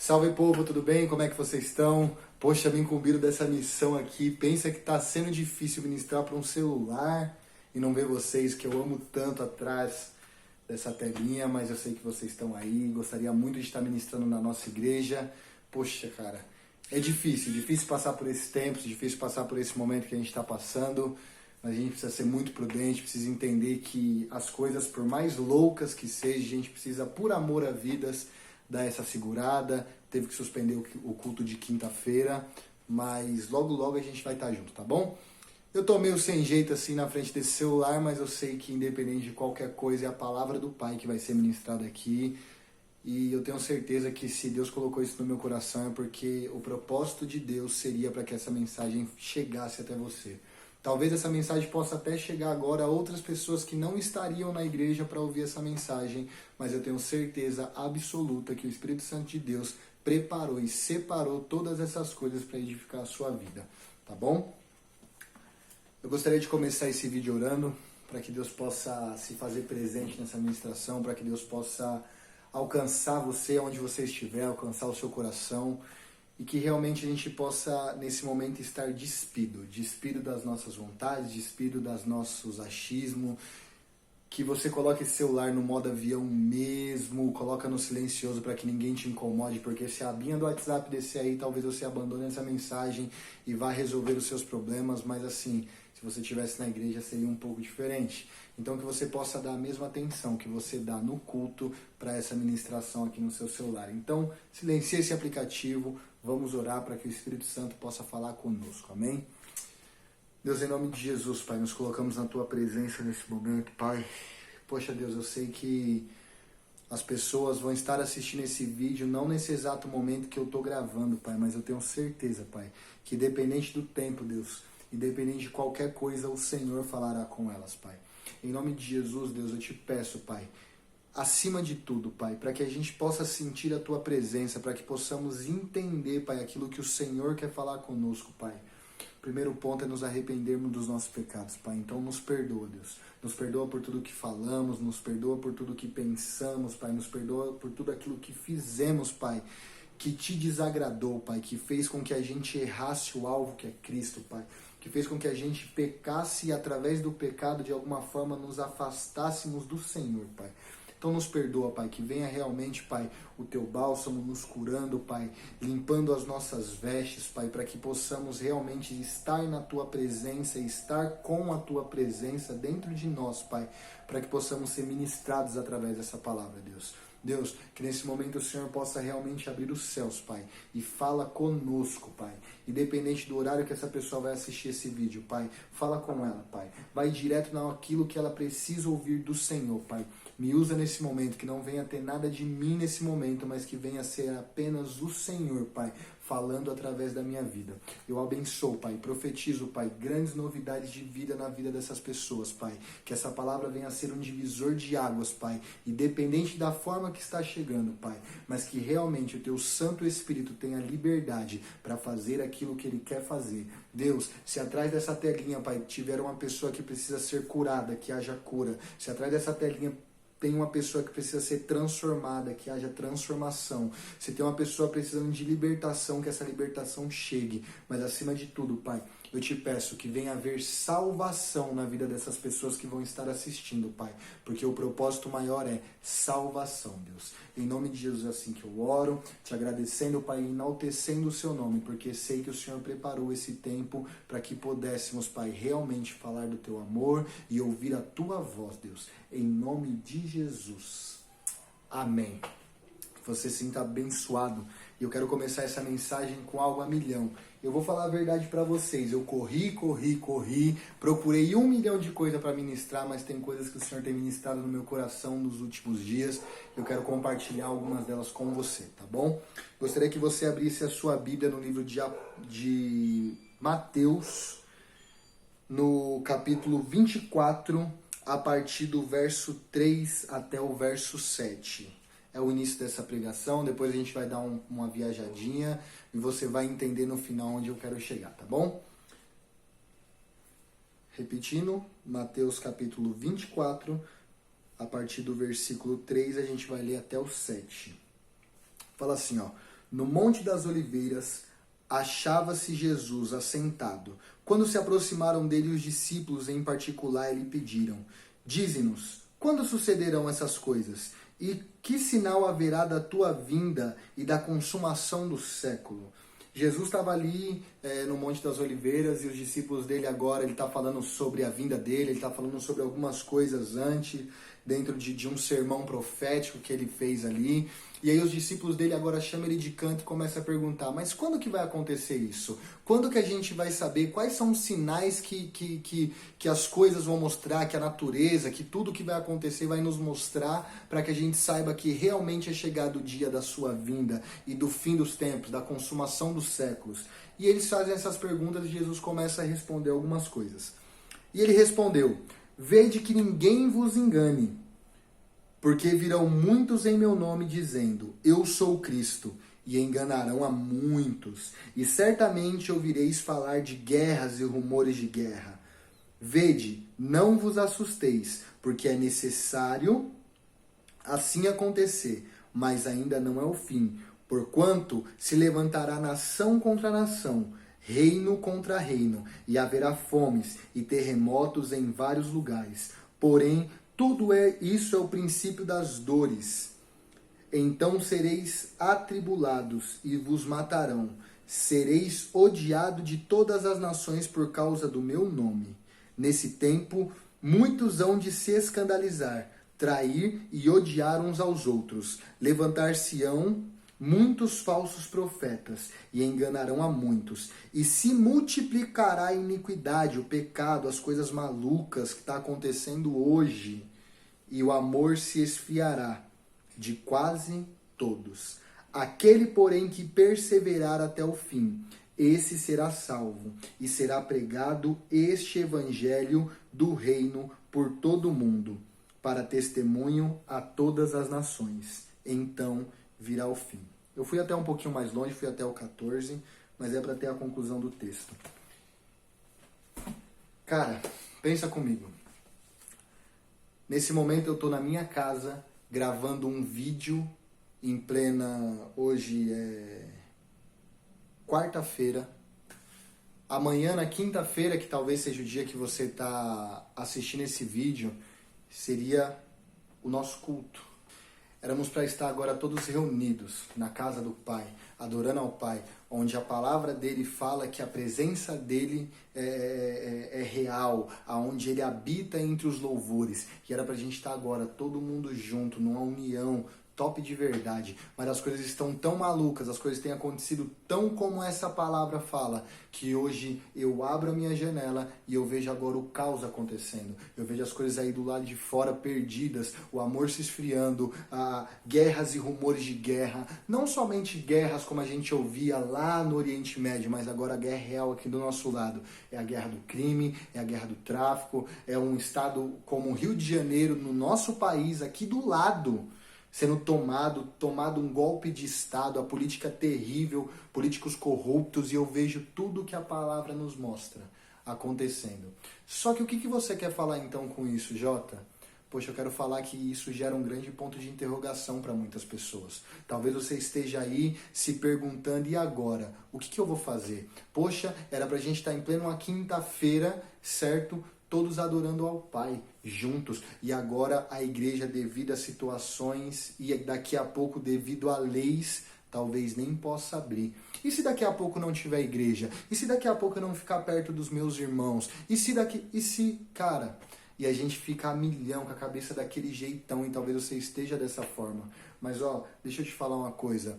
Salve povo, tudo bem? Como é que vocês estão? Poxa, me incumbiram dessa missão aqui. Pensa que tá sendo difícil ministrar para um celular e não ver vocês, que eu amo tanto atrás dessa telinha, mas eu sei que vocês estão aí. Gostaria muito de estar ministrando na nossa igreja. Poxa, cara, é difícil passar por esses tempos, difícil passar por esse momento que a gente está passando. Mas a gente precisa ser muito prudente, precisa entender que as coisas, por mais loucas que sejam, a gente precisa, por amor a vidas, dar essa segurada. Teve que suspender o culto de quinta-feira, mas logo a gente vai estar junto, tá bom? Eu tô meio sem jeito assim na frente desse celular, mas eu sei que independente de qualquer coisa é a palavra do Pai que vai ser ministrada aqui. E eu tenho certeza que se Deus colocou isso no meu coração é porque o propósito de Deus seria para que essa mensagem chegasse até você. Talvez essa mensagem possa até chegar agora a outras pessoas que não estariam na igreja para ouvir essa mensagem, mas eu tenho certeza absoluta que o Espírito Santo de Deus preparou e separou todas essas coisas para edificar a sua vida, tá bom? Eu gostaria de começar esse vídeo orando para que Deus possa se fazer presente nessa ministração, para que Deus possa alcançar você onde você estiver, alcançar o seu coração, e que realmente a gente possa, nesse momento, estar despido das nossas vontades, despido dos nossos achismos, que você coloque esse celular no modo avião mesmo, coloca no silencioso para que ninguém te incomode, porque se a abinha do WhatsApp descer aí, talvez você abandone essa mensagem e vá resolver os seus problemas, mas assim, se você estivesse na igreja seria um pouco diferente. Então que você possa dar a mesma atenção que você dá no culto para essa ministração aqui no seu celular. Então, silencie esse aplicativo, vamos orar para que o Espírito Santo possa falar conosco, amém? Deus, em nome de Jesus, Pai, nos colocamos na Tua presença nesse momento, Pai. Poxa, Deus, eu sei que as pessoas vão estar assistindo esse vídeo não nesse exato momento que eu estou gravando, Pai, mas eu tenho certeza, Pai, que independente do tempo, Deus, independente de qualquer coisa, o Senhor falará com elas, Pai. Em nome de Jesus, Deus, eu te peço, Pai, acima de tudo, Pai, para que a gente possa sentir a Tua presença, para que possamos entender, Pai, aquilo que o Senhor quer falar conosco, Pai. O primeiro ponto é nos arrependermos dos nossos pecados, Pai. Então nos perdoa, Deus. Nos perdoa por tudo que falamos, nos perdoa por tudo que pensamos, Pai. Nos perdoa por tudo aquilo que fizemos, Pai, que te desagradou, Pai, que fez com que a gente errasse o alvo que é Cristo, Pai, que fez com que a gente pecasse e através do pecado de alguma forma nos afastássemos do Senhor, Pai. Então nos perdoa, Pai, que venha realmente, Pai, o Teu bálsamo nos curando, Pai, limpando as nossas vestes, Pai, para que possamos realmente estar na Tua presença, estar com a Tua presença dentro de nós, Pai, para que possamos ser ministrados através dessa palavra, Deus. Deus, que nesse momento o Senhor possa realmente abrir os céus, Pai, e fala conosco, Pai. Independente do horário que essa pessoa vai assistir esse vídeo, Pai, fala com ela, Pai. Vai direto naquilo que ela precisa ouvir do Senhor, Pai. Me usa nesse momento, que não venha ter nada de mim nesse momento, mas que venha ser apenas o Senhor, Pai, falando através da minha vida. Eu abençoo, Pai, profetizo, Pai, grandes novidades de vida na vida dessas pessoas, Pai. Que essa palavra venha a ser um divisor de águas, Pai, independente da forma que está chegando, Pai, mas que realmente o Teu Santo Espírito tenha liberdade para fazer aquilo que Ele quer fazer. Deus, se atrás dessa telinha, Pai, tiver uma pessoa que precisa ser curada, que haja cura. Se atrás dessa telinha tem uma pessoa que precisa ser transformada, que haja transformação. Se tem uma pessoa precisando de libertação, que essa libertação chegue. Mas acima de tudo, Pai, eu te peço que venha haver salvação na vida dessas pessoas que vão estar assistindo, Pai. Porque o propósito maior é salvação, Deus. Em nome de Jesus é assim que eu oro, te agradecendo, Pai, e enaltecendo o Seu nome, porque sei que o Senhor preparou esse tempo para que pudéssemos, Pai, realmente falar do Teu amor e ouvir a Tua voz, Deus. Em nome de Jesus. Amém. Você se sinta abençoado. E eu quero começar essa mensagem com algo a milhão. Eu vou falar a verdade para vocês. Eu corri, procurei 1 milhão de coisas para ministrar, mas tem coisas que o Senhor tem ministrado no meu coração nos últimos dias. Eu quero compartilhar algumas delas com você, tá bom? Gostaria que você abrisse a sua Bíblia no livro de Mateus, no capítulo 24, a partir do verso 3 até o verso 7. É o início dessa pregação, depois a gente vai dar uma viajadinha e você vai entender no final onde eu quero chegar, tá bom? Repetindo, Mateus capítulo 24, a partir do versículo 3 a gente vai ler até o 7. Fala assim, ó: No Monte das Oliveiras, achava-se Jesus assentado. Quando se aproximaram dele os discípulos em particular, lhe pediram: Dize-nos, quando sucederão essas coisas? E que sinal haverá da tua vinda e da consumação do século? Jesus estava ali no Monte das Oliveiras e os discípulos dele agora, ele está falando sobre a vinda dele, ele está falando sobre algumas coisas antes, dentro de um sermão profético que ele fez ali. E aí os discípulos dele agora chamam ele de canto e começam a perguntar: mas quando que vai acontecer isso? Quando que a gente vai saber quais são os sinais que as coisas vão mostrar, que a natureza, que tudo que vai acontecer vai nos mostrar, para que a gente saiba que realmente é chegado o dia da sua vinda e do fim dos tempos, da consumação dos séculos? E eles fazem essas perguntas e Jesus começa a responder algumas coisas. E ele respondeu: Vede que ninguém vos engane, porque virão muitos em meu nome dizendo: Eu sou Cristo, e enganarão a muitos. E certamente ouvireis falar de guerras e rumores de guerra. Vede, não vos assusteis, porque é necessário assim acontecer, mas ainda não é o fim. Porquanto se levantará nação contra nação, reino contra reino, e haverá fomes e terremotos em vários lugares. Porém, isso é o princípio das dores. Então sereis atribulados e vos matarão. Sereis odiado de todas as nações por causa do meu nome. Nesse tempo, muitos hão de se escandalizar, trair e odiar uns aos outros. Levantar-se-ão muitos falsos profetas e enganarão a muitos. E se multiplicará a iniquidade, o pecado, as coisas malucas que está acontecendo hoje. E o amor se esfriará de quase todos. Aquele, porém, que perseverar até o fim, esse será salvo. E será pregado este evangelho do reino por todo o mundo, para testemunho a todas as nações. Então virá o fim. Eu fui até um pouquinho mais longe, fui até o 14, mas é para ter a conclusão do texto. Cara, pensa comigo. Nesse momento eu estou na minha casa, gravando um vídeo em plena... Hoje é quarta-feira. Amanhã, na quinta-feira, que talvez seja o dia que você está assistindo esse vídeo, seria o nosso culto. Éramos para estar agora todos reunidos na casa do Pai, adorando ao Pai, onde a palavra dele fala que a presença dele é real, aonde ele habita entre os louvores. E era para a gente estar agora todo mundo junto, numa união top de verdade, mas as coisas estão tão malucas, as coisas têm acontecido tão como essa palavra fala, que hoje eu abro a minha janela e eu vejo agora o caos acontecendo, eu vejo as coisas aí do lado de fora perdidas, o amor se esfriando, guerras e rumores de guerra, não somente guerras como a gente ouvia lá no Oriente Médio, mas agora a guerra real aqui do nosso lado, é a guerra do crime, é a guerra do tráfico, é um estado como o Rio de Janeiro, no nosso país, aqui do lado, sendo tomado um golpe de Estado, a política terrível, políticos corruptos, e eu vejo tudo que a palavra nos mostra acontecendo. Só que o que você quer falar então com isso, Jota? Poxa, eu quero falar que isso gera um grande ponto de interrogação para muitas pessoas. Talvez você esteja aí se perguntando, e agora? O que eu vou fazer? Poxa, era pra gente estar em plena uma quinta-feira, certo? Todos adorando ao Pai, juntos. E agora a igreja, devido a situações, e daqui a pouco, devido a leis, talvez nem possa abrir. E se daqui a pouco não tiver igreja? E se daqui a pouco eu não ficar perto dos meus irmãos? Cara... E a gente fica a milhão com a cabeça daquele jeitão, e talvez você esteja dessa forma. Mas deixa eu te falar uma coisa.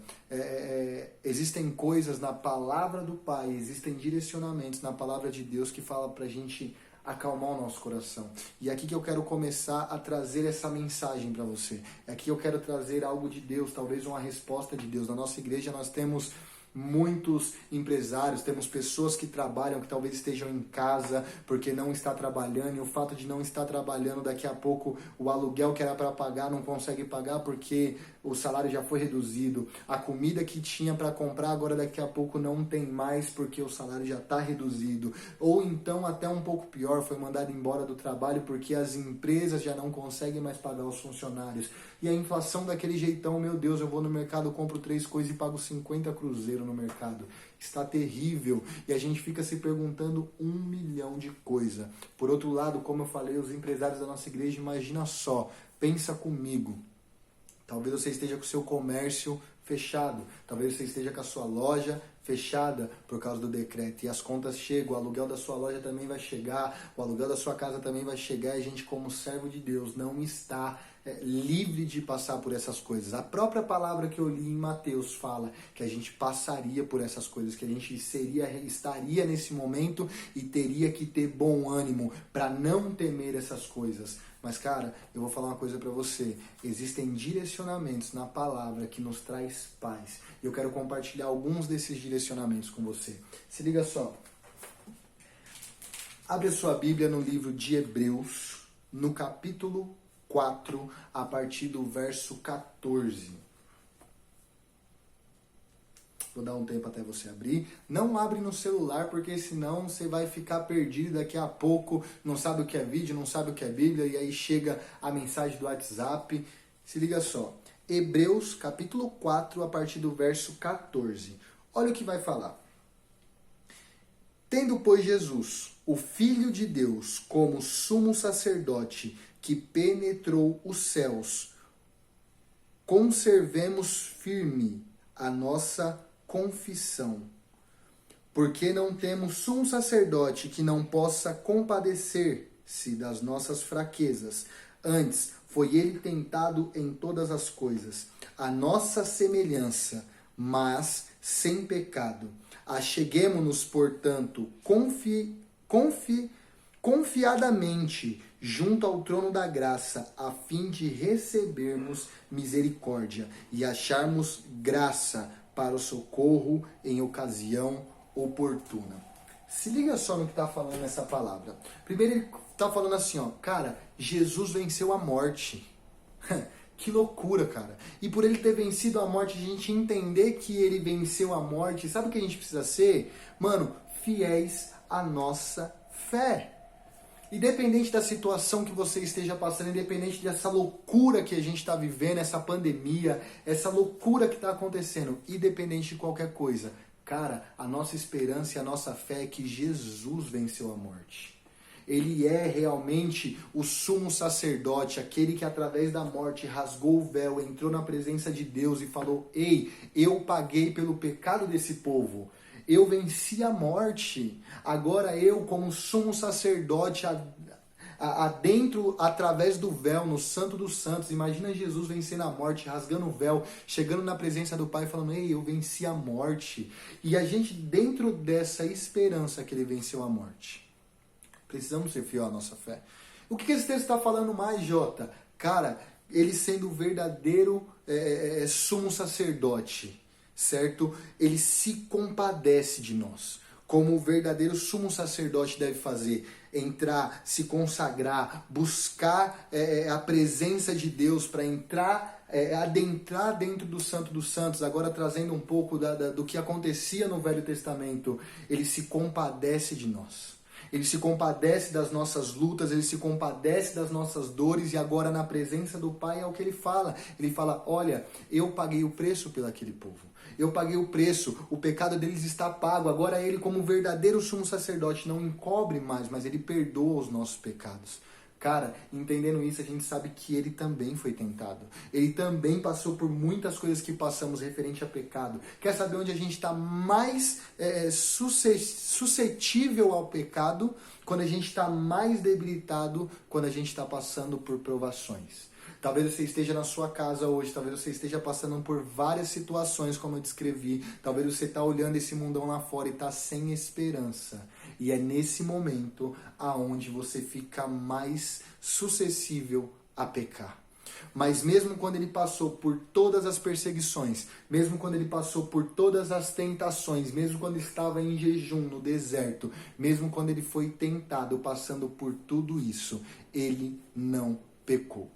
Existem coisas na palavra do Pai, existem direcionamentos na palavra de Deus que fala pra gente acalmar o nosso coração. E é aqui que eu quero começar a trazer essa mensagem para você. É aqui que eu quero trazer algo de Deus, talvez uma resposta de Deus. Na nossa igreja nós temos muitos empresários, temos pessoas que trabalham, que talvez estejam em casa porque não está trabalhando, e o fato de não estar trabalhando, daqui a pouco o aluguel que era para pagar não consegue pagar porque o salário já foi reduzido, a comida que tinha para comprar agora daqui a pouco não tem mais porque o salário já está reduzido, ou então até um pouco pior, foi mandado embora do trabalho porque as empresas já não conseguem mais pagar os funcionários, e a inflação daquele jeitão, meu Deus, eu vou no mercado, compro 3 coisas e pago 50 cruzeiros no mercado, está terrível, e a gente fica se perguntando 1 milhão de coisas. Por outro lado, como eu falei, os empresários da nossa igreja, imagina só, pensa comigo, talvez você esteja com o seu comércio fechado, talvez você esteja com a sua loja fechada por causa do decreto, e as contas chegam, o aluguel da sua loja também vai chegar, o aluguel da sua casa também vai chegar, e a gente, como servo de Deus, não está livre de passar por essas coisas. A própria palavra que eu li em Mateus fala que a gente passaria por essas coisas, que a gente estaria nesse momento e teria que ter bom ânimo para não temer essas coisas. Mas, cara, eu vou falar uma coisa para você. Existem direcionamentos na palavra que nos traz paz. E eu quero compartilhar alguns desses direcionamentos com você. Se liga só. Abre a sua Bíblia no livro de Hebreus, no capítulo 4, a partir do verso 14. Vou dar um tempo até você abrir. Não abre no celular, porque senão você vai ficar perdido daqui a pouco, não sabe o que é vídeo, não sabe o que é Bíblia, e aí chega a mensagem do WhatsApp. Se liga só. Hebreus, capítulo 4, a partir do verso 14. Olha o que vai falar. Tendo, pois, Jesus, o Filho de Deus, como sumo sacerdote que penetrou os céus, conservemos firme a nossa confissão, porque não temos sumo sacerdote que não possa compadecer-se das nossas fraquezas. Antes, foi ele tentado em todas as coisas, a nossa semelhança, mas sem pecado. Acheguemo-nos, portanto, confiadamente junto ao trono da graça, a fim de recebermos misericórdia e acharmos graça para o socorro em ocasião oportuna. Se liga só no que está falando nessa palavra. Primeiro ele está falando assim, ó, cara, Jesus venceu a morte. Que loucura, cara. E por ele ter vencido a morte, a gente entender que ele venceu a morte, sabe o que a gente precisa ser? Mano, fiéis à nossa fé. Independente da situação que você esteja passando, independente dessa loucura que a gente está vivendo, essa pandemia, essa loucura que está acontecendo, independente de qualquer coisa, cara, a nossa esperança e a nossa fé é que Jesus venceu a morte. Ele é realmente o sumo sacerdote, aquele que através da morte rasgou o véu, entrou na presença de Deus e falou, ei, eu paguei pelo pecado desse povo. Eu venci a morte, agora eu, como sumo sacerdote, adentro, através do véu, no Santo dos Santos, imagina Jesus vencendo a morte, rasgando o véu, chegando na presença do Pai, falando, ei, eu venci a morte. E a gente, dentro dessa esperança que ele venceu a morte, precisamos ser fiel à nossa fé. O que esse texto está falando mais, Jota? Cara, ele sendo o verdadeiro sumo sacerdote, certo? Ele se compadece de nós, como o verdadeiro sumo sacerdote deve fazer, entrar, se consagrar, buscar a presença de Deus para entrar, adentrar dentro do Santo dos Santos, agora trazendo um pouco do que acontecia no Velho Testamento. Ele se compadece de nós. Ele se compadece das nossas lutas, ele se compadece das nossas dores, e agora na presença do Pai é o que ele fala. Ele fala, olha, eu paguei o preço pelo aquele povo. Eu paguei o preço, o pecado deles está pago. Agora ele, como verdadeiro sumo sacerdote, não encobre mais, mas ele perdoa os nossos pecados. Cara, entendendo isso, a gente sabe que ele também foi tentado. Ele também passou por muitas coisas que passamos referente a pecado. Quer saber onde a gente está mais suscetível ao pecado? Quando a gente está mais debilitado, quando a gente está passando por provações. Talvez você esteja na sua casa hoje, talvez você esteja passando por várias situações, como eu descrevi. Talvez você está olhando esse mundão lá fora e está sem esperança. E é nesse momento aonde você fica mais suscetível a pecar. Mas mesmo quando ele passou por todas as perseguições, mesmo quando ele passou por todas as tentações, mesmo quando estava em jejum no deserto, mesmo quando ele foi tentado passando por tudo isso, ele não pecou.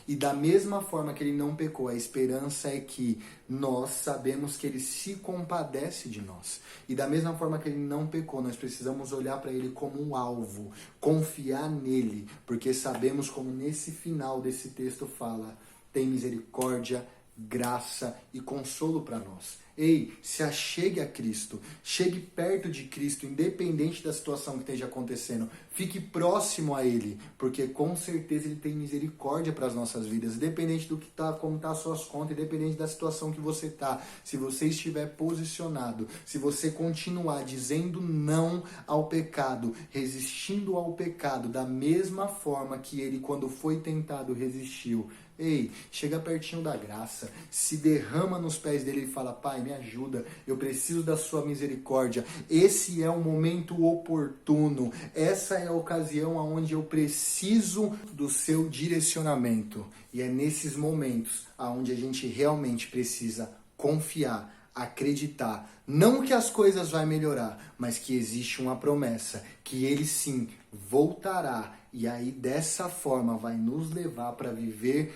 E da mesma forma que ele não pecou, a esperança é que nós sabemos que ele se compadece de nós. E da mesma forma que ele não pecou, nós precisamos olhar para ele como um alvo, confiar nele, porque sabemos como nesse final desse texto fala, tem misericórdia, graça e consolo para nós. Ei, se achegue a Cristo, chegue perto de Cristo, independente da situação que esteja acontecendo. Fique próximo a Ele, porque com certeza Ele tem misericórdia para as nossas vidas, independente do que tá, como tá as suas contas, independente da situação que você tá. Se você estiver posicionado, se você continuar dizendo não ao pecado, resistindo ao pecado da mesma forma que Ele, quando foi tentado, resistiu. Ei, chega pertinho da graça, se derrama nos pés dele e fala, Pai, me ajuda, eu preciso da sua misericórdia. Esse é o momento oportuno, essa é a ocasião onde eu preciso do seu direcionamento. E é nesses momentos onde a gente realmente precisa confiar, acreditar, não que as coisas vão melhorar, mas que existe uma promessa, que ele sim voltará. E aí, dessa forma, vai nos levar para viver,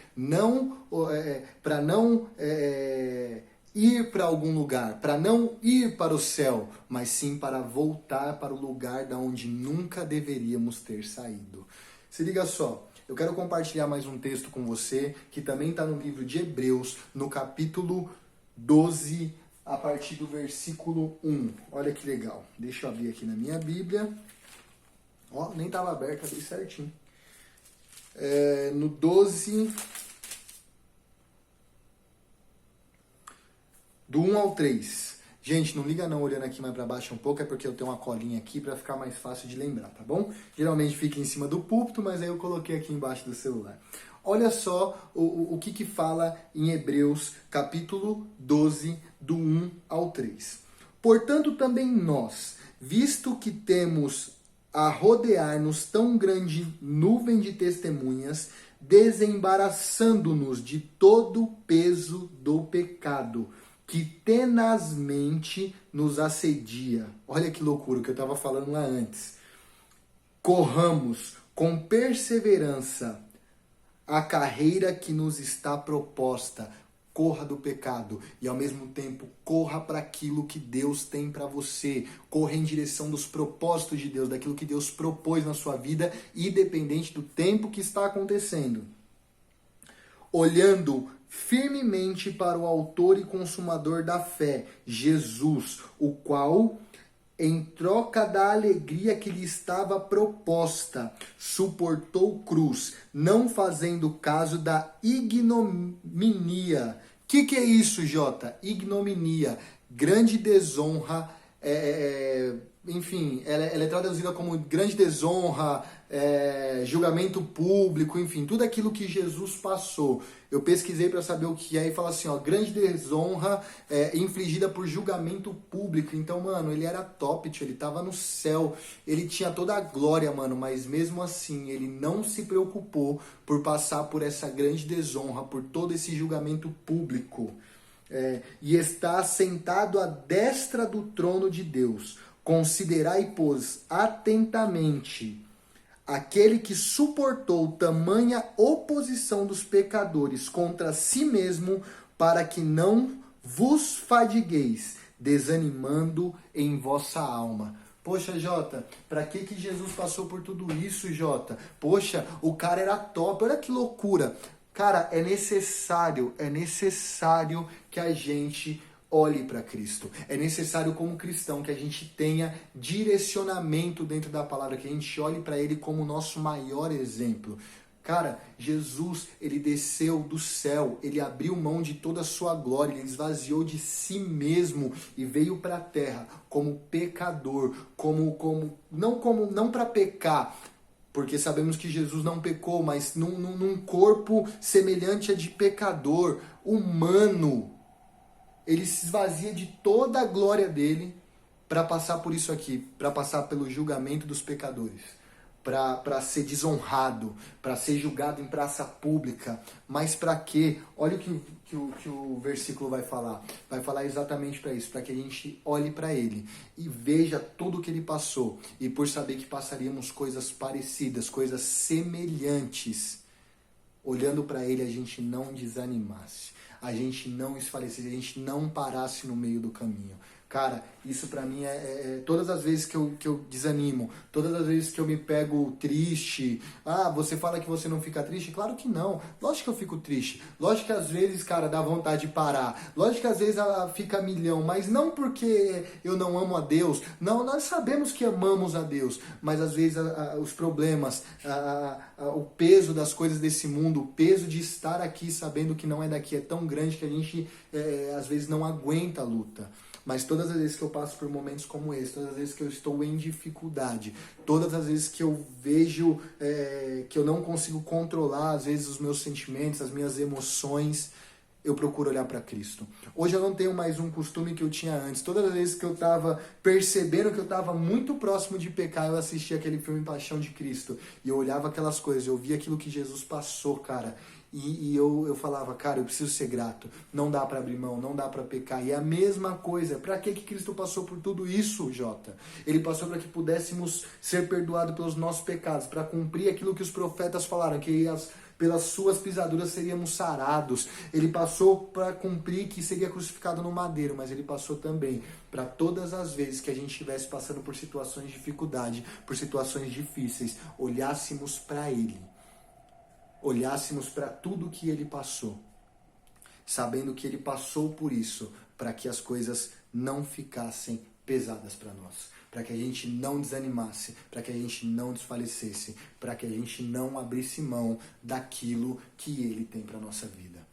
para não ir para algum lugar, para não ir para o céu, mas sim para voltar para o lugar da onde nunca deveríamos ter saído. Se liga só, eu quero compartilhar mais um texto com você, que também está no livro de Hebreus, no capítulo 12, a partir do versículo 1. Olha que legal. Deixa eu abrir aqui na minha Bíblia. Ó, nem estava aberto, abri certinho. No 12, do 1 ao 3. Gente, não liga não olhando aqui mais para baixo um pouco, é porque eu tenho uma colinha aqui para ficar mais fácil de lembrar, tá bom? Geralmente fica em cima do púlpito, mas aí eu coloquei aqui embaixo do celular. Olha só o que fala em Hebreus, capítulo 12, do 1 ao 3. Portanto, também nós, visto que temos a rodear-nos tão grande nuvem de testemunhas, desembaraçando-nos de todo o peso do pecado, que tenazmente nos assedia. Olha que loucura que eu estava falando lá antes. Corramos com perseverança a carreira que nos está proposta. Corra do pecado e ao mesmo tempo corra para aquilo que Deus tem para você. Corra em direção dos propósitos de Deus, daquilo que Deus propôs na sua vida, independente do tempo que está acontecendo. Olhando firmemente para o autor e consumador da fé, Jesus, o qual, em troca da alegria que lhe estava proposta, suportou cruz, não fazendo caso da ignominia. Que é isso, Jota? Ignominia, grande desonra, enfim, ela é traduzida como grande desonra, julgamento público, enfim, tudo aquilo que Jesus passou. Eu pesquisei para saber o que é e fala assim, ó, grande desonra infligida por julgamento público. Então, mano, ele era top, tio, ele tava no céu, ele tinha toda a glória, mano, mas mesmo assim, ele não se preocupou por passar por essa grande desonra, por todo esse julgamento público. E está sentado à destra do trono de Deus. Considerai, pois, atentamente aquele que suportou tamanha oposição dos pecadores contra si mesmo, para que não vos fadigueis, desanimando em vossa alma. Poxa, Jota, pra que Jesus passou por tudo isso, Jota? Poxa, o cara era top, olha que loucura. Cara, é necessário que a gente olhe para Cristo. É necessário, como cristão, que a gente tenha direcionamento dentro da palavra, que a gente olhe para Ele como nosso maior exemplo. Cara, Jesus, ele desceu do céu, ele abriu mão de toda a sua glória, ele esvaziou de si mesmo e veio para a terra como pecador, não para pecar, porque sabemos que Jesus não pecou, mas num corpo semelhante a de pecador, humano. Ele se esvazia de toda a glória dele para passar por isso aqui, para passar pelo julgamento dos pecadores, para ser desonrado, para ser julgado em praça pública. Mas para quê? Olha o que o versículo vai falar. Vai falar exatamente para isso, para que a gente olhe para ele e veja tudo o que ele passou. E por saber que passaríamos coisas parecidas, coisas semelhantes, olhando para ele, a gente não desanimasse, a gente não esfalecesse, a gente não parasse no meio do caminho. Cara, isso pra mim todas as vezes que eu desanimo, todas as vezes que eu me pego triste. Ah, você fala que você não fica triste? Claro que não. Lógico que eu fico triste. Lógico que às vezes, cara, dá vontade de parar. Lógico que às vezes ela fica milhão, mas não porque eu não amo a Deus. Não, nós sabemos que amamos a Deus, mas às vezes os problemas, o peso das coisas desse mundo, o peso de estar aqui sabendo que não é daqui é tão grande que a gente às vezes não aguenta a luta. Mas todas as vezes que eu passo por momentos como esse, todas as vezes que eu estou em dificuldade, todas as vezes que eu vejo que eu não consigo controlar, às vezes, os meus sentimentos, as minhas emoções, eu procuro olhar para Cristo. Hoje eu não tenho mais um costume que eu tinha antes. Todas as vezes que eu estava percebendo que eu estava muito próximo de pecar, eu assistia aquele filme Paixão de Cristo. E eu olhava aquelas coisas, eu via aquilo que Jesus passou, cara. E eu falava, cara, eu preciso ser grato. Não dá para abrir mão, não dá para pecar. E é a mesma coisa. Para que Cristo passou por tudo isso, Jota? Ele passou para que pudéssemos ser perdoados pelos nossos pecados, para cumprir aquilo que os profetas falaram, que pelas suas pisaduras seríamos sarados. Ele passou para cumprir que seria crucificado no madeiro, mas ele passou também para todas as vezes que a gente estivesse passando por situações de dificuldade, por situações difíceis, olhássemos para ele. Olhássemos para tudo que ele passou, sabendo que ele passou por isso, para que as coisas não ficassem pesadas para nós, para que a gente não desanimasse, para que a gente não desfalecesse, para que a gente não abrisse mão daquilo que ele tem para nossa vida.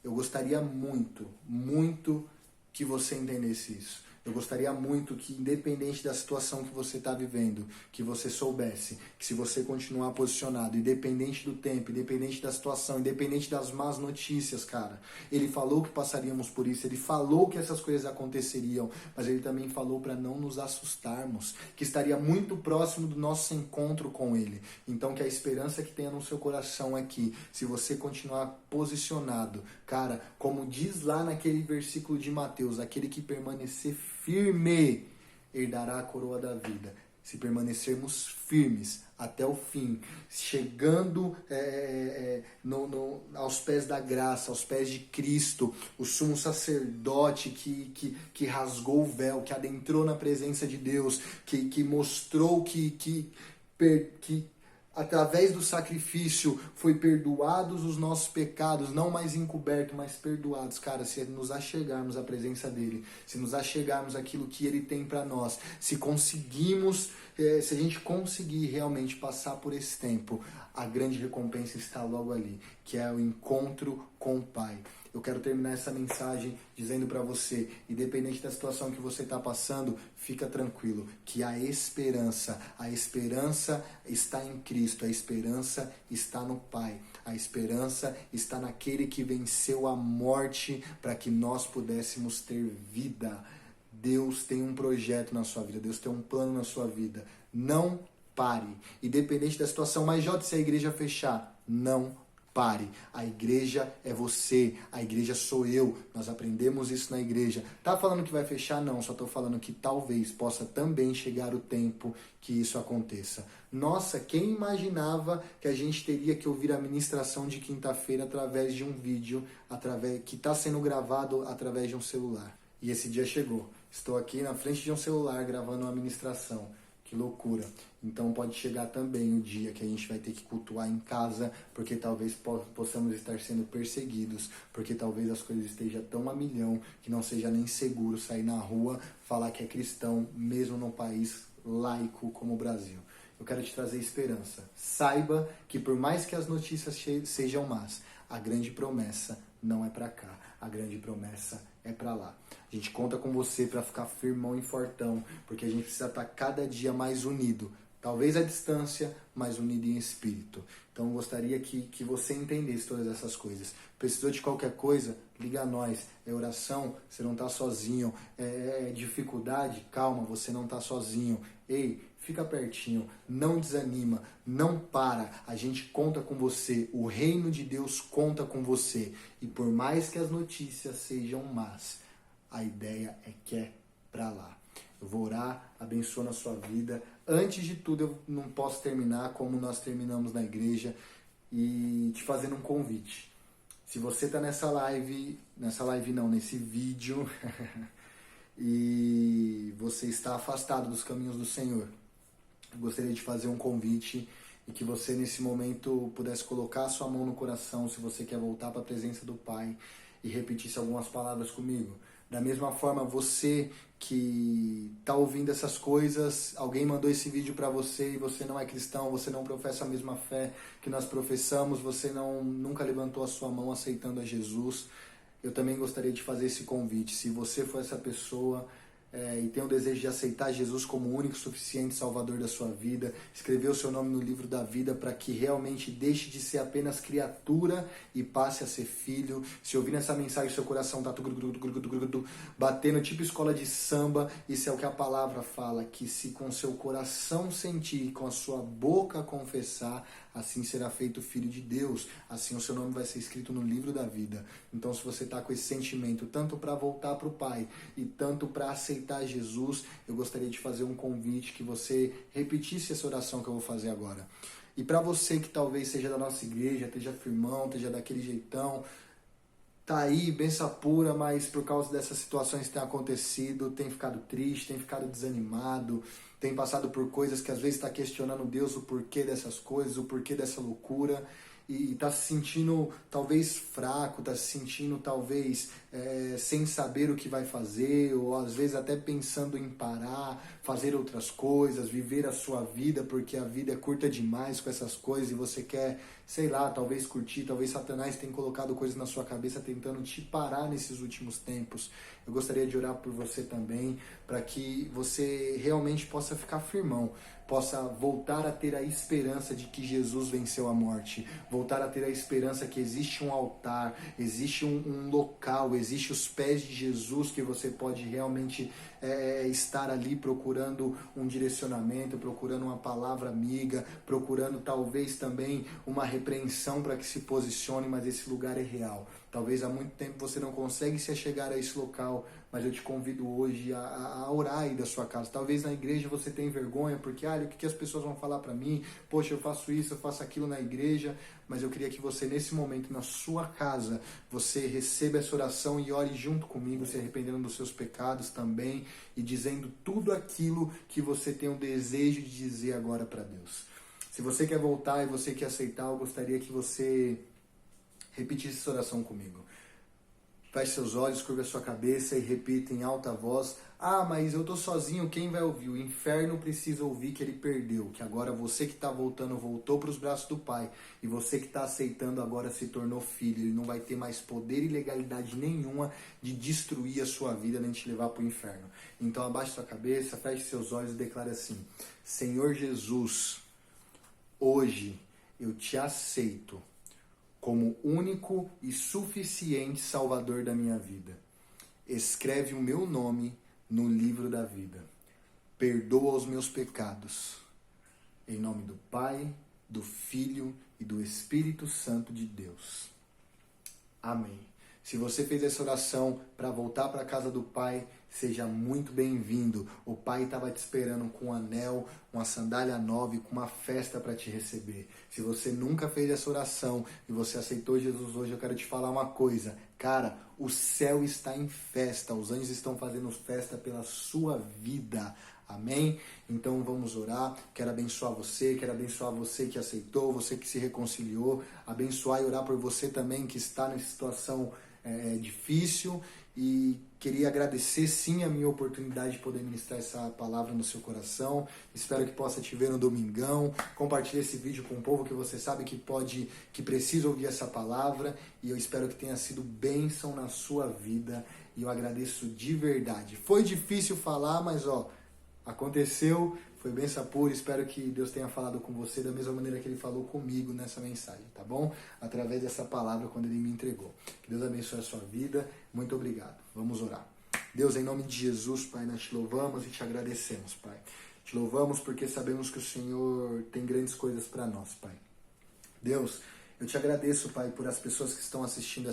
Eu gostaria muito, muito que você entendesse isso. Eu gostaria muito que, independente da situação que você está vivendo, que você soubesse que se você continuar posicionado, independente do tempo, independente da situação, independente das más notícias, cara, ele falou que passaríamos por isso, ele falou que essas coisas aconteceriam, mas ele também falou para não nos assustarmos, que estaria muito próximo do nosso encontro com ele. Então, que a esperança que tenha no seu coração é que, se você continuar posicionado, cara, como diz lá naquele versículo de Mateus, aquele que permanecer firme herdará a coroa da vida. Se permanecermos firmes até o fim, chegando aos pés da graça, aos pés de Cristo, o sumo sacerdote que rasgou o véu, que adentrou na presença de Deus, que mostrou que através do sacrifício foi perdoados os nossos pecados, não mais encobertos, mas perdoados. Cara, se nos achegarmos à presença dele, se nos achegarmos àquilo que ele tem para nós, se conseguimos, se a gente conseguir realmente passar por esse tempo, a grande recompensa está logo ali, que é o encontro com o Pai. Eu quero terminar essa mensagem dizendo para você, independente da situação que você está passando, fica tranquilo, que a esperança está em Cristo, a esperança está no Pai, a esperança está naquele que venceu a morte para que nós pudéssemos ter vida. Deus tem um projeto na sua vida, Deus tem um plano na sua vida. Não pare, independente da situação, mas Jota, se a igreja fechar, não pare. A igreja é você, a igreja sou eu, nós aprendemos isso na igreja. Tá falando que vai fechar? Não, só tô falando que talvez possa também chegar o tempo que isso aconteça. Nossa, quem imaginava que a gente teria que ouvir a ministração de quinta-feira através de um vídeo, que está sendo gravado através de um celular. E esse dia chegou. Estou aqui na frente de um celular gravando uma ministração. Que loucura. Então pode chegar também o dia que a gente vai ter que cultuar em casa, porque talvez possamos estar sendo perseguidos, porque talvez as coisas estejam tão a milhão que não seja nem seguro sair na rua, falar que é cristão, mesmo num país laico como o Brasil. Eu quero te trazer esperança. Saiba que por mais que as notícias sejam más, a grande promessa não é para cá, a grande promessa é para lá. A gente conta com você para ficar firmão e fortão, porque a gente precisa estar cada dia mais unido. Talvez à distância, mas unido em espírito. Então eu gostaria que você entendesse todas essas coisas. Precisou de qualquer coisa? Liga a nós. É oração, você não está sozinho. É dificuldade? Calma, você não está sozinho. Ei, fica pertinho, não desanima, não para, a gente conta com você, o reino de Deus conta com você. E por mais que as notícias sejam más, a ideia é que é pra lá. Eu vou orar, abençoando a sua vida. Antes de tudo, eu não posso terminar como nós terminamos na igreja e te fazendo um convite. Se você está nesse vídeo, e você está afastado dos caminhos do Senhor, eu gostaria de fazer um convite e que você nesse momento pudesse colocar a sua mão no coração se você quer voltar para a presença do Pai e repetisse algumas palavras comigo. Da mesma forma, você que está ouvindo essas coisas, alguém mandou esse vídeo para você e você não é cristão, você não professa a mesma fé que nós professamos, você nunca levantou a sua mão aceitando a Jesus, eu também gostaria de fazer esse convite. Se você for essa pessoa e tem o desejo de aceitar Jesus como o único e suficiente Salvador da sua vida, escrever o seu nome no livro da vida para que realmente deixe de ser apenas criatura e passe a ser filho. Se ouvir essa mensagem, seu coração está batendo tipo escola de samba, isso é o que a palavra fala, que se com seu coração sentir e com a sua boca confessar, assim será feito filho de Deus, assim o seu nome vai ser escrito no livro da vida. Então, se você está com esse sentimento, tanto para voltar para o Pai e tanto para aceitar Jesus, eu gostaria de fazer um convite que você repetisse essa oração que eu vou fazer agora. E para você que talvez seja da nossa igreja, esteja firmão, esteja daquele jeitão, tá aí, benção pura, mas por causa dessas situações que têm acontecido, tem ficado triste, tem ficado desanimado, tem passado por coisas que às vezes está questionando Deus o porquê dessas coisas, o porquê dessa loucura, e está se sentindo talvez fraco, está se sentindo talvez sem saber o que vai fazer, ou às vezes até pensando em parar, fazer outras coisas, viver a sua vida, porque a vida é curta demais com essas coisas e você quer, sei lá, talvez curtir, talvez Satanás tenha colocado coisas na sua cabeça tentando te parar nesses últimos tempos. Eu gostaria de orar por você também, para que você realmente possa ficar firmão, possa voltar a ter a esperança de que Jesus venceu a morte, voltar a ter a esperança que existe um altar, existe um local, existe os pés de Jesus que você pode realmente estar ali procurando um direcionamento, procurando uma palavra amiga, procurando talvez também uma repreensão para que se posicione, mas esse lugar é real. Talvez há muito tempo você não consegue se achegar a esse local, mas eu te convido hoje a orar aí da sua casa. Talvez na igreja você tenha vergonha, porque o que as pessoas vão falar para mim? Poxa, eu faço isso, eu faço aquilo na igreja, mas eu queria que você nesse momento, na sua casa, você receba essa oração e ore junto comigo, se arrependendo dos seus pecados também, e dizendo tudo aquilo que você tem o desejo de dizer agora para Deus. Se você quer voltar e você quer aceitar, eu gostaria que você repetisse essa oração comigo. Feche seus olhos, curva a sua cabeça e repita em alta voz: ah, mas eu tô sozinho, quem vai ouvir? O inferno precisa ouvir que ele perdeu, que agora você que está voltando, voltou para os braços do Pai, e você que está aceitando agora se tornou filho. Ele não vai ter mais poder e legalidade nenhuma de destruir a sua vida nem te levar para o inferno. Então abaixe sua cabeça, feche seus olhos e declare assim: Senhor Jesus, hoje eu te aceito como único e suficiente Salvador da minha vida. Escreve o meu nome no livro da vida. Perdoa os meus pecados. Em nome do Pai, do Filho e do Espírito Santo de Deus. Amém. Se você fez essa oração para voltar para a casa do Pai, seja muito bem-vindo. O Pai estava te esperando com um anel, uma sandália nova e com uma festa para te receber. Se você nunca fez essa oração e você aceitou Jesus hoje, eu quero te falar uma coisa. Cara, o céu está em festa, os anjos estão fazendo festa pela sua vida. Amém? Então vamos orar. Quero abençoar você que aceitou, você que se reconciliou. Abençoar e orar por você também que está nessa situação difícil, e queria agradecer sim a minha oportunidade de poder ministrar essa palavra no seu coração. Espero que possa te ver no domingão. Compartilhe esse vídeo com o povo que você sabe que precisa ouvir essa palavra, e eu espero que tenha sido bênção na sua vida, e eu agradeço de verdade. Foi difícil falar, mas aconteceu, foi bênção pura. Espero que Deus tenha falado com você da mesma maneira que Ele falou comigo nessa mensagem, tá bom? Através dessa palavra quando Ele me entregou. Que Deus abençoe a sua vida. Muito obrigado. Vamos orar. Deus, em nome de Jesus, Pai, nós te louvamos e te agradecemos, Pai. Te louvamos porque sabemos que o Senhor tem grandes coisas para nós, Pai. Deus, eu te agradeço, Pai, por as pessoas que estão assistindo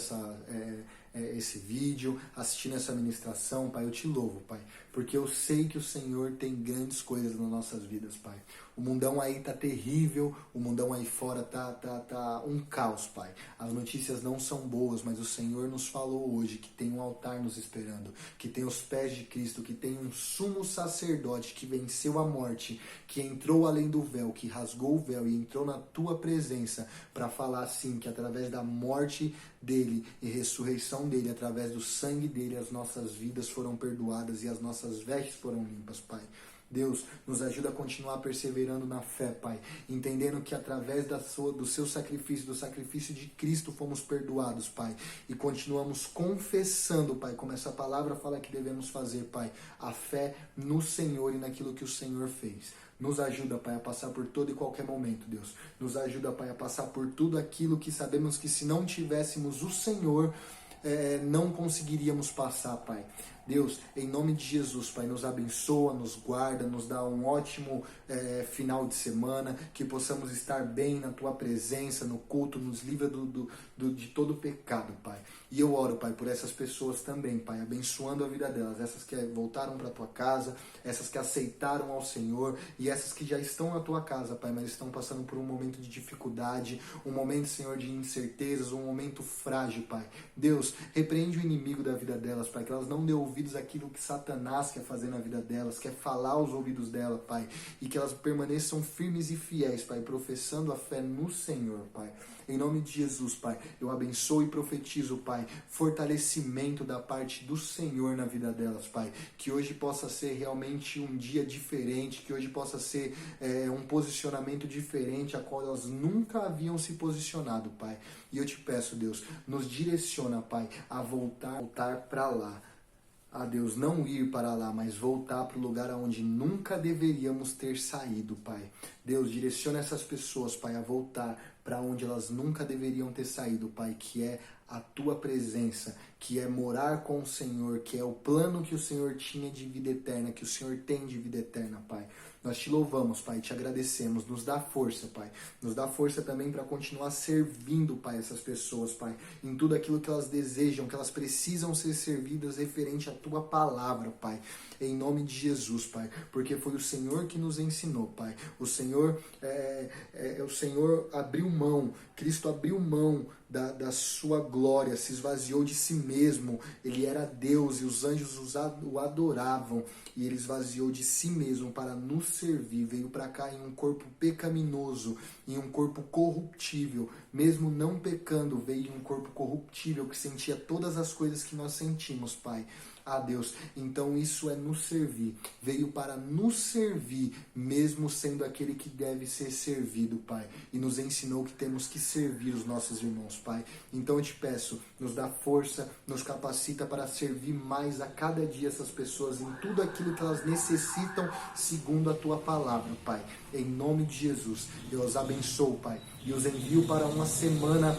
esse vídeo, assistindo essa ministração, Pai. Eu te louvo, Pai, porque eu sei que o Senhor tem grandes coisas nas nossas vidas, Pai. O mundão aí tá terrível, o mundão aí fora tá um caos, Pai. As notícias não são boas, mas o Senhor nos falou hoje que tem um altar nos esperando, que tem os pés de Cristo, que tem um sumo sacerdote que venceu a morte, que entrou além do véu, que rasgou o véu e entrou na tua presença para falar assim, que através da morte dele e ressurreição dele, através do sangue dele, as nossas vidas foram perdoadas e as nossas vestes foram limpas, Pai. Deus, nos ajuda a continuar perseverando na fé, Pai, entendendo que através do seu sacrifício, do sacrifício de Cristo, fomos perdoados, Pai, e continuamos confessando, Pai, como essa palavra fala que devemos fazer, Pai, a fé no Senhor e naquilo que o Senhor fez. Nos ajuda, Pai, a passar por todo e qualquer momento, Deus. Nos ajuda, Pai, a passar por tudo aquilo que sabemos que se não tivéssemos o Senhor, não conseguiríamos passar, Pai. Deus, em nome de Jesus, Pai, nos abençoa, nos guarda, nos dá um ótimo final de semana, que possamos estar bem na Tua presença, no culto, nos livra de todo pecado, Pai. E eu oro, Pai, por essas pessoas também, Pai, abençoando a vida delas, essas que voltaram para a Tua casa, essas que aceitaram ao Senhor e essas que já estão na Tua casa, Pai, mas estão passando por um momento de dificuldade, um momento, Senhor, de incertezas, um momento frágil, Pai. Deus, repreende o inimigo da vida delas, Pai, que elas não dê ouvidos àquilo que Satanás quer fazer na vida delas, quer falar aos ouvidos dela, Pai, e que elas permaneçam firmes e fiéis, Pai, professando a fé no Senhor, Pai. Em nome de Jesus, Pai, eu abençoo e profetizo, Pai, fortalecimento da parte do Senhor na vida delas, Pai. Que hoje possa ser realmente um dia diferente, que hoje possa ser um posicionamento diferente, a qual elas nunca haviam se posicionado, Pai. E eu te peço, Deus, nos direciona, Pai, a voltar para lá. A Deus, não ir para lá, mas voltar para o lugar aonde nunca deveríamos ter saído, Pai. Deus, direciona essas pessoas, Pai, a voltar para onde elas nunca deveriam ter saído, Pai, que é a Tua presença, que é morar com o Senhor, que é o plano que o Senhor tinha de vida eterna, que o Senhor tem de vida eterna, Pai. Nós te louvamos, Pai, te agradecemos, nos dá força, Pai. Nos dá força também para continuar servindo, Pai, essas pessoas, Pai, em tudo aquilo que elas desejam, que elas precisam ser servidas referente à Tua palavra, Pai. Em nome de Jesus, Pai, porque foi o Senhor que nos ensinou, Pai. O Senhor abriu mão, Cristo abriu mão da sua glória, se esvaziou de si mesmo. Ele era Deus e os anjos o adoravam, e ele esvaziou de si mesmo para nos servir. Veio para cá em um corpo pecaminoso, em um corpo corruptível, mesmo não pecando, veio em um corpo corruptível que sentia todas as coisas que nós sentimos, Pai. Ah, Deus, então isso é nos servir. Veio para nos servir, mesmo sendo aquele que deve ser servido, Pai. E nos ensinou que temos que servir os nossos irmãos, Pai. Então eu te peço, nos dá força, nos capacita para servir mais a cada dia essas pessoas em tudo aquilo que elas necessitam, segundo a Tua palavra, Pai. Em nome de Jesus, eu os abençoo, Pai. E os envio para uma semana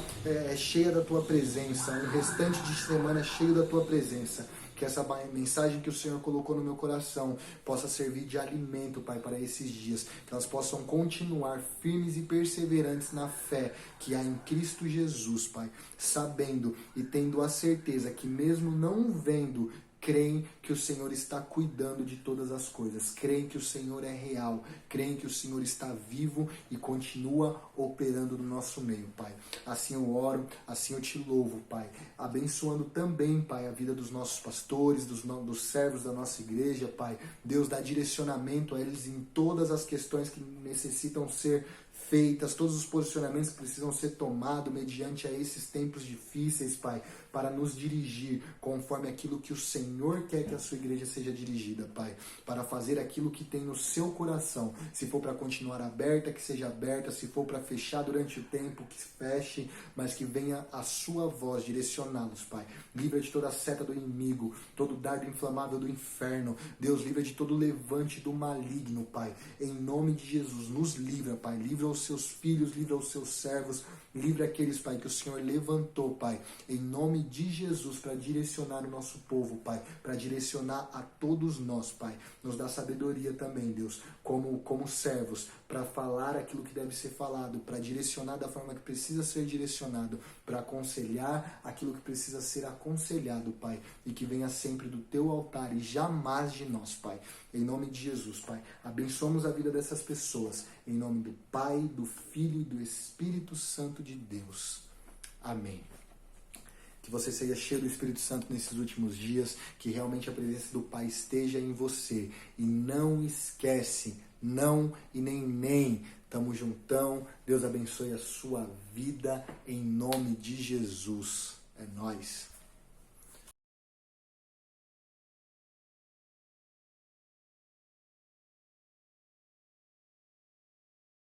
cheia da Tua presença, um restante de semana cheio da Tua presença. Que essa mensagem que o Senhor colocou no meu coração possa servir de alimento, Pai, para esses dias. Que elas possam continuar firmes e perseverantes na fé que há em Cristo Jesus, Pai. Sabendo e tendo a certeza que mesmo não vendo, creem que o Senhor está cuidando de todas as coisas, creem que o Senhor é real, creem que o Senhor está vivo e continua operando no nosso meio, Pai. Assim eu oro, assim eu te louvo, Pai. Abençoando também, Pai, a vida dos nossos pastores, dos servos da nossa igreja, Pai. Deus dá direcionamento a eles em todas as questões que necessitam ser feitas, todos os posicionamentos que precisam ser tomados mediante a esses tempos difíceis, Pai, para nos dirigir conforme aquilo que o Senhor quer que a sua igreja seja dirigida, Pai, para fazer aquilo que tem no seu coração. Se for para continuar aberta, que seja aberta, se for para fechar durante o tempo, que feche, mas que venha a sua voz direcioná-los, Pai. Livra de toda a seta do inimigo, todo dardo inflamável do inferno. Deus, livra de todo levante do maligno, Pai. Em nome de Jesus, nos livra, Pai. Livra livra os seus filhos, livra os seus servos, livra aqueles, Pai, que o Senhor levantou, Pai, em nome de Jesus, para direcionar o nosso povo, Pai, para direcionar a todos nós, Pai. Nos dá sabedoria também, Deus, como servos, para falar aquilo que deve ser falado, para direcionar da forma que precisa ser direcionado, para aconselhar aquilo que precisa ser aconselhado, Pai, e que venha sempre do teu altar e jamais de nós, Pai. Em nome de Jesus, Pai, abençoamos a vida dessas pessoas, em nome do Pai, do Filho e do Espírito Santo de Deus. Amém. Que você seja cheio do Espírito Santo nesses últimos dias, que realmente a presença do Pai esteja em você. E não esquece, não e nem. Tamo juntão. Deus abençoe a sua vida em nome de Jesus. É nóis.